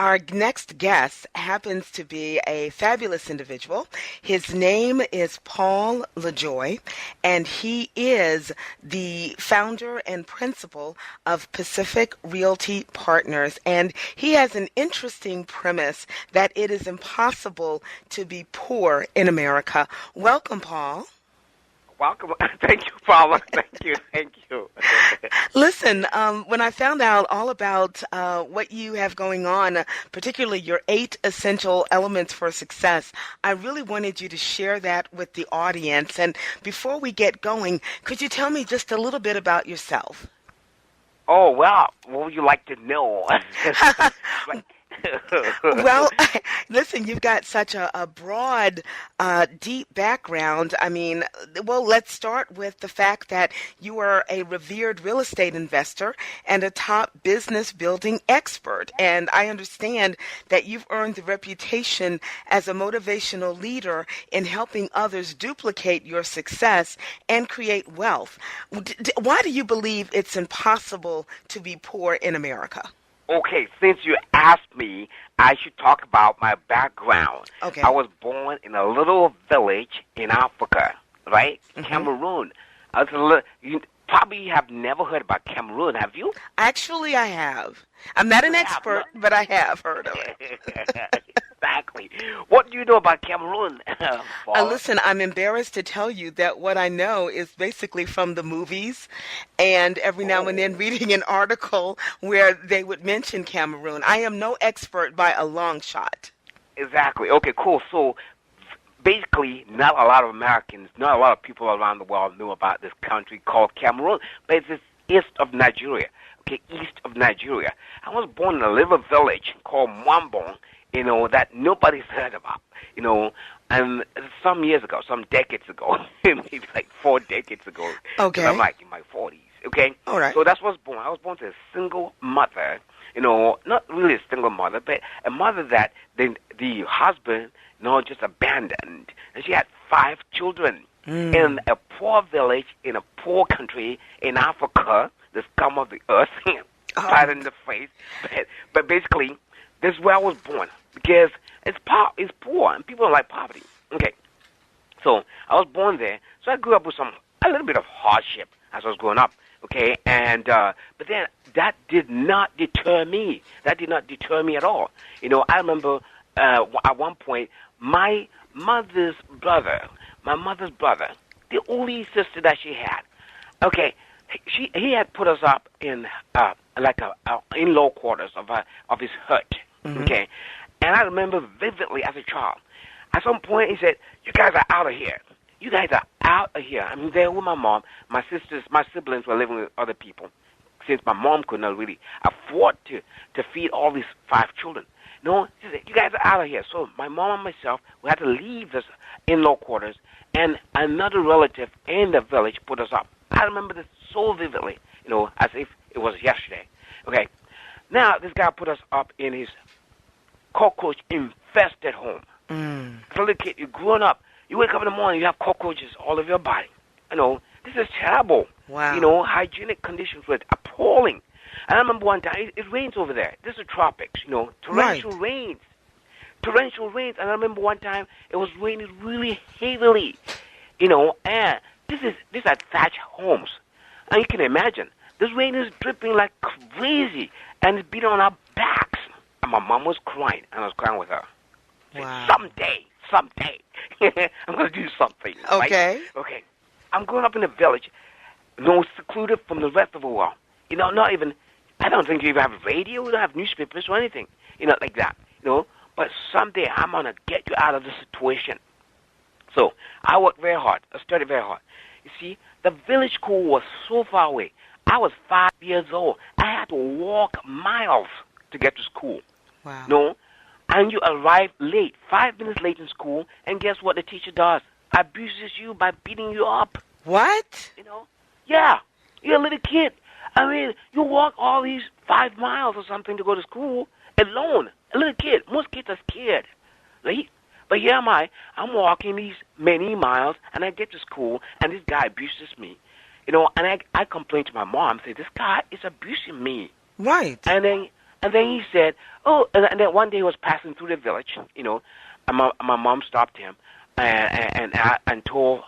Our next guest happens to be a fabulous individual. His name is Paul Lejoy, and he is the founder and principal of Pacific Realty Partners. And he has an interesting premise that it is impossible to be poor in America. Welcome, Paul. Welcome. Thank you, Paula. Thank you. Listen, when I found out all about what you have going on, particularly your 8 essential elements for success, I really wanted you to share that with the audience. And before we get going, could you tell me just a little bit about yourself? Oh, well, what would you like to know? Well, listen, you've got such a broad, deep background. I mean, well, let's start with the fact that you are a revered real estate investor and a top business building expert. And I understand that you've earned the reputation as a motivational leader in helping others duplicate your success and create wealth. Why do you believe it's impossible to be poor in America? Okay, since you asked me, I should talk about my background. Okay. I was born in a little village in Africa, right? Mm-hmm. Cameroon. You probably have never heard about Cameroon, have you? Actually, I have. I'm not an expert, but I have heard of it. Exactly. What do you know about Cameroon? Listen, I'm embarrassed to tell you that what I know is basically from the movies and every now and then reading an article where they would mention Cameroon. I am no expert by a long shot. Exactly. Okay, cool. So basically, not a lot of Americans, not a lot of people around the world knew about this country called Cameroon, but it's east of Nigeria. Okay, east of Nigeria. I was born in a little village called Mwambong, that nobody's heard about, and some years ago, some decades ago, maybe like 4 decades ago. Okay. I'm like in my 40s, okay? All right. So that's what I was born. I was born to a single mother, not really a single mother, but a mother that the husband, just abandoned. And she had 5 children in a poor village, in a poor country in Africa, the scum of the earth, right in the face. But basically, this is where I was born, because it's poor, and people don't like poverty. Okay, so I was born there, so I grew up with a little bit of hardship as I was growing up. Okay, and but then that did not deter me. That did not deter me at all. I remember at one point my mother's brother, the only sister that she had. Okay, he had put us up in like a in-law quarters of his hut. Mm-hmm. Okay, and I remember vividly as a child. At some point, he said, "You guys are out of here. You guys are out of here." I'm there with my mom. My siblings were living with other people, since my mom could not really afford to feed all these 5 children. No, she said, "You guys are out of here." So my mom and myself, we had to leave this in-law quarters, and another relative in the village put us up. I remember this so vividly, as if it was yesterday. Okay, now this guy put us up in his cockroach-infested home. As a little kid, you're growing up. You wake up in the morning, you have cockroaches all over your body. This is terrible. Wow. Hygienic conditions were appalling. And I remember one time, it rains over there. This is the tropics, torrential rains. Torrential rains. And I remember one time, it was raining really heavily, and these are thatched homes. And you can imagine, this rain is dripping like crazy, and it's beating on our backs. And my mom was crying, and I was crying with her. Wow. Someday, I'm going to do something. Okay. Right? Okay. I'm growing up in a village, secluded from the rest of the world. Not even, I don't think you even have radio, you don't have newspapers or anything, like that. But someday I'm going to get you out of this situation. So I worked very hard. I studied very hard. You see, the village school was so far away. I was 5 years old. I had to walk miles to get to school. Wow. And you arrive late, 5 minutes late in school, and guess what the teacher does? Abuses you by beating you up. What? Yeah. You're a little kid. I mean, you walk all these 5 miles or something to go to school alone. A little kid. Most kids are scared. Right? But here am I. I'm walking these many miles, and I get to school, and this guy abuses me. And I complain to my mom, say, this guy is abusing me. Right. And then And then he said, oh, and then one day he was passing through the village, and my mom stopped him and told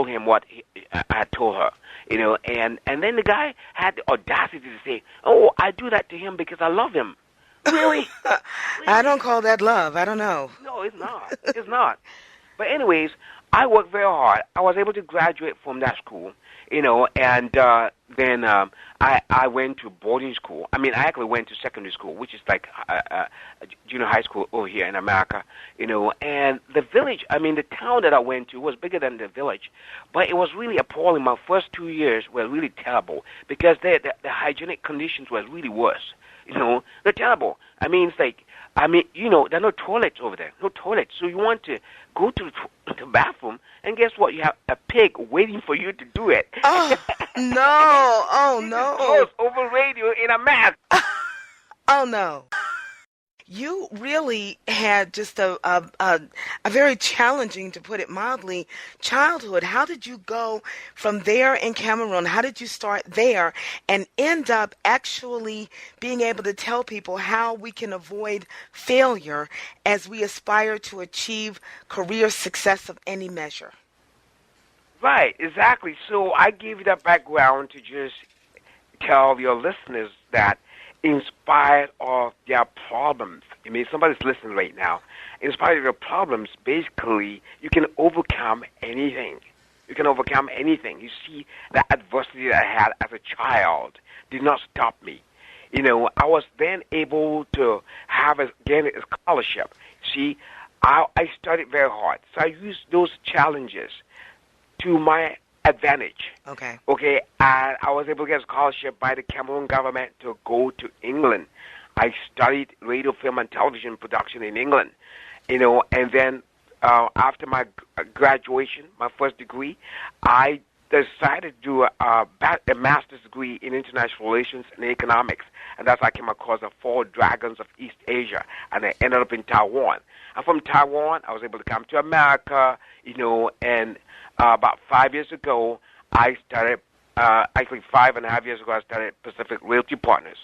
him what I had told her, and then the guy had the audacity to say, oh, I do that to him because I love him. Really? I don't call that love. I don't know. No, it's not. It's not. But anyways, I worked very hard. I was able to graduate from that school, and then I went to boarding school. I mean, I actually went to secondary school, which is like junior high school over here in America, and the village, the town that I went to was bigger than the village, but it was really appalling. My first 2 years were really terrible because the hygienic conditions were really worse. They're terrible. It's like, there are no toilets over there. No toilets. So you want to go to the bathroom, and guess what? You have a pig waiting for you to do it. Oh, no. Oh, no. Over radio in a mask. Oh, no. You really had just a very challenging, to put it mildly, childhood. How did you go from there in Cameroon? How did you start there and end up actually being able to tell people how we can avoid failure as we aspire to achieve career success of any measure? Right, exactly. So I gave you that background to just tell your listeners that in spite of their problems, somebody's listening right now, in spite of your problems, basically, you can overcome anything. You can overcome anything. You see, the adversity that I had as a child did not stop me. I was then able to gain a scholarship. See, I studied very hard. So I used those challenges to my advantage. Okay. Okay, and I was able to get a scholarship by the Cameroon government to go to England. I studied radio, film, and television production in England, and then after my graduation, my first degree, I decided to do a master's degree in international relations and economics, and that's how I came across the Four Dragons of East Asia, and I ended up in Taiwan. And from Taiwan, I was able to come to America, and about 5 years ago, I started, actually 5.5 years ago, I started Pacific Realty Partners.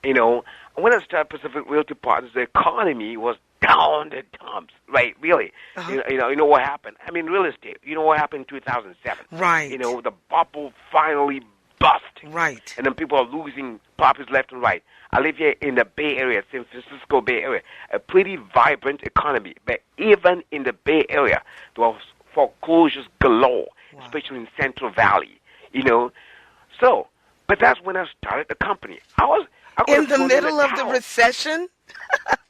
When I started Pacific Realty Partners, the economy was down the dumps, right? Really. Uh-huh. You know what happened? Real estate. You know what happened in 2007? Right. The bubble finally bust. Right. And then people are losing properties left and right. I live here in the Bay Area, San Francisco Bay Area, a pretty vibrant economy. But even in the Bay Area, there was foreclosures galore, especially in Central Valley. So, but that's when I started the company. In the middle of the recession?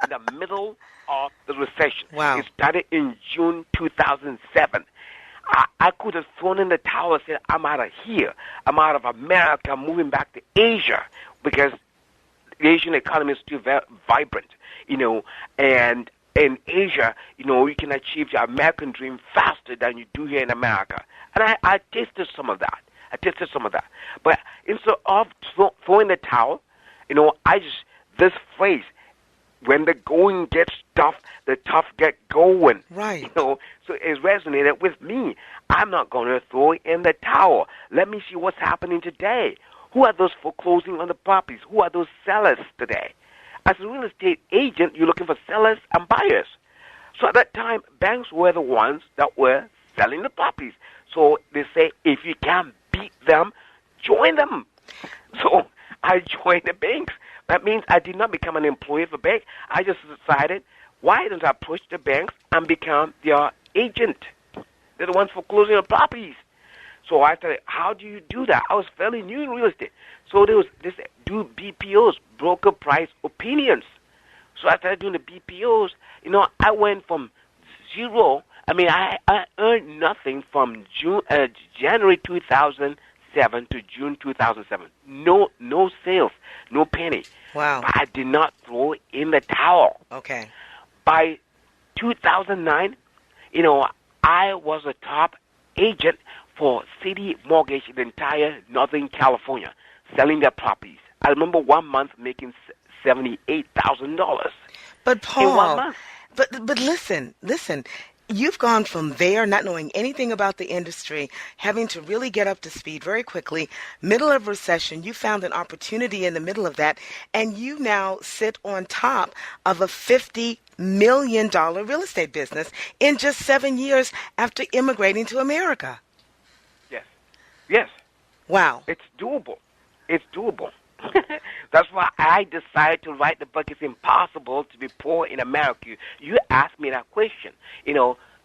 In the middle of the recession. Wow. It started in June 2007. I could have thrown in the towel and said, I'm out of here. I'm out of America. I'm moving back to Asia because the Asian economy is still very vibrant, and in Asia, you can achieve your American dream faster than you do here in America. And I tasted some of that. But instead of throwing the towel, this phrase, when the going gets tough, the tough get going. Right. So it resonated with me. I'm not going to throw in the towel. Let me see what's happening today. Who are those foreclosing on the properties? Who are those sellers today? As a real estate agent, you're looking for sellers and buyers. So at that time, banks were the ones that were selling the properties. So they say, if you can't beat them, join them. So I joined the banks. That means I did not become an employee of a bank. I just decided, why don't I approach the banks and become their agent? They're the ones foreclosing on properties. So I started, how do you do that? I was fairly new in real estate. So there was this, do BPOs, broker price opinions. So I started doing the BPOs. I went from zero. I earned nothing from January 2007 to June 2007. No sales, no penny. Wow. But I did not throw in the towel. Okay. By 2009, I was a top agent for City Mortgage in the entire Northern California, selling their properties. I remember 1 month making $78,000. But Paul, in 1 month. But listen. you've gone from there, not knowing anything about the industry, having to really get up to speed very quickly, middle of recession, you found an opportunity in the middle of that, and you now sit on top of a $50 million real estate business in just 7 years after immigrating to America. Yes. Yes. Wow. It's doable. It's doable. That's why I decided to write the book. It's impossible to be poor in America. You asked me that question.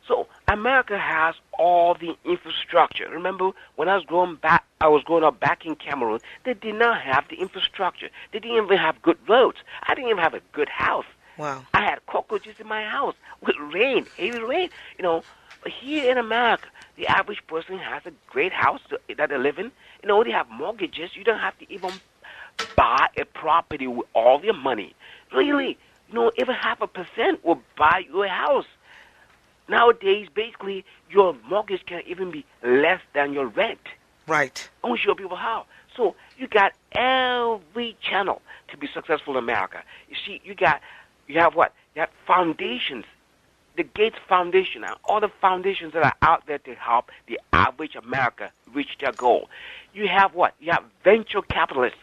So America has all the infrastructure. Remember, when I was growing up back in Cameroon, they did not have the infrastructure. They didn't even have good roads. I didn't even have a good house. Wow. I had cockroaches in my house with rain, heavy rain. But here in America, the average person has a great house that they live in. They have mortgages. You don't have to even buy a property with all your money. Really, even 0.5% will buy you a house. Nowadays, basically, your mortgage can even be less than your rent. Right. I want to show people how. So you got every channel to be successful in America. You see, you have what? You have foundations. The Gates Foundation and all the foundations that are out there to help the average America reach their goal. You have what? You have venture capitalist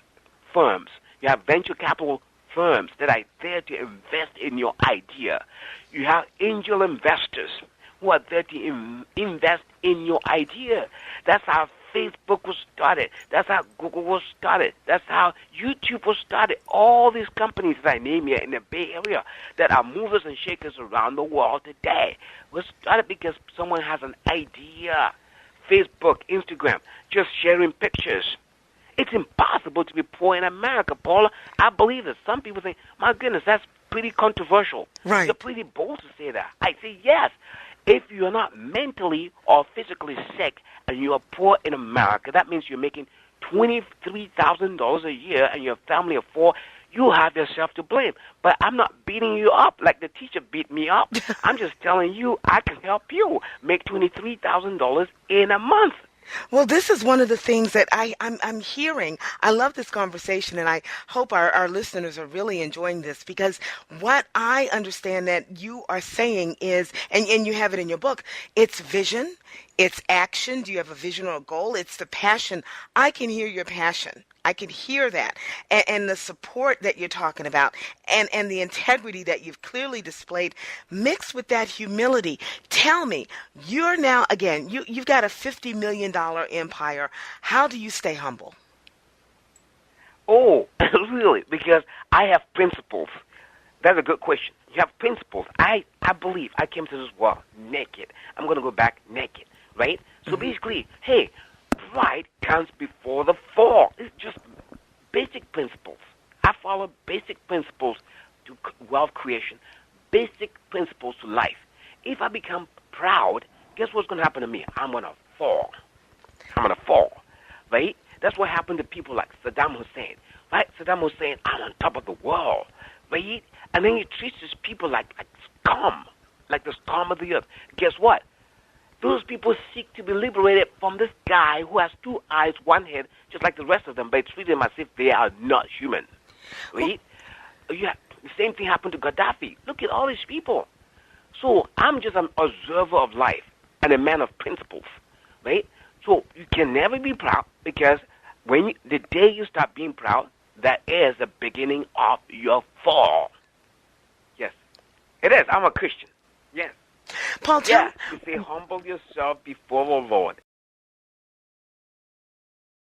firms. You have venture capital firms that are there to invest in your idea. You have angel investors who are there to invest in your idea. That's how Facebook was started. That's how Google was started. That's how YouTube was started. All these companies that I name here in the Bay Area that are movers and shakers around the world today was started because someone has an idea. Facebook, Instagram, just sharing pictures. It's impossible to be poor in America, Paula. I believe that. Some people think, my goodness, that's pretty controversial. Right. You're pretty bold to say that. I say yes. If you're not mentally or physically sick and you are poor in America, that means you're making $23,000 a year and your family of four. You have yourself to blame. But I'm not beating you up like the teacher beat me up. I'm just telling you I can help you make $23,000 in a month. Well, this is one of the things that I'm hearing. I love this conversation, and I hope our listeners are really enjoying this, because what I understand that you are saying is, and you have it in your book, it's vision, it's action. Do you have a vision or a goal? It's the passion. I can hear your passion. I can hear that, and the support that you're talking about, and the integrity that you've clearly displayed, mixed with that humility. Tell me, you're now, again, you've got a $50 million empire. How do you stay humble? Oh, really? Because I have principles. That's a good question. You have principles. I believe I came to this world naked. I'm going to go back naked, right? So basically, hey, pride comes before the fall. It's just basic principles. I follow basic principles to wealth creation, basic principles to life. If I become proud, guess what's going to happen to me? I'm going to fall. I'm going to fall, right? That's what happened to people like Saddam Hussein, right? Saddam Hussein, I'm on top of the world, right? And then he treats his people like scum, like the scum of the earth. Guess what? Those people seek to be liberated from this guy who has two eyes, one head, just like the rest of them, but treat them as if they are not human. Right? The same thing happened to Gaddafi. Look at all these people. So I'm just an observer of life and a man of principles. Right? So you can never be proud, because the day you start being proud, that is the beginning of your fall. Yes. It is. I'm a Christian. Yes. Paul, Yeah, you say humble yourself before the Lord,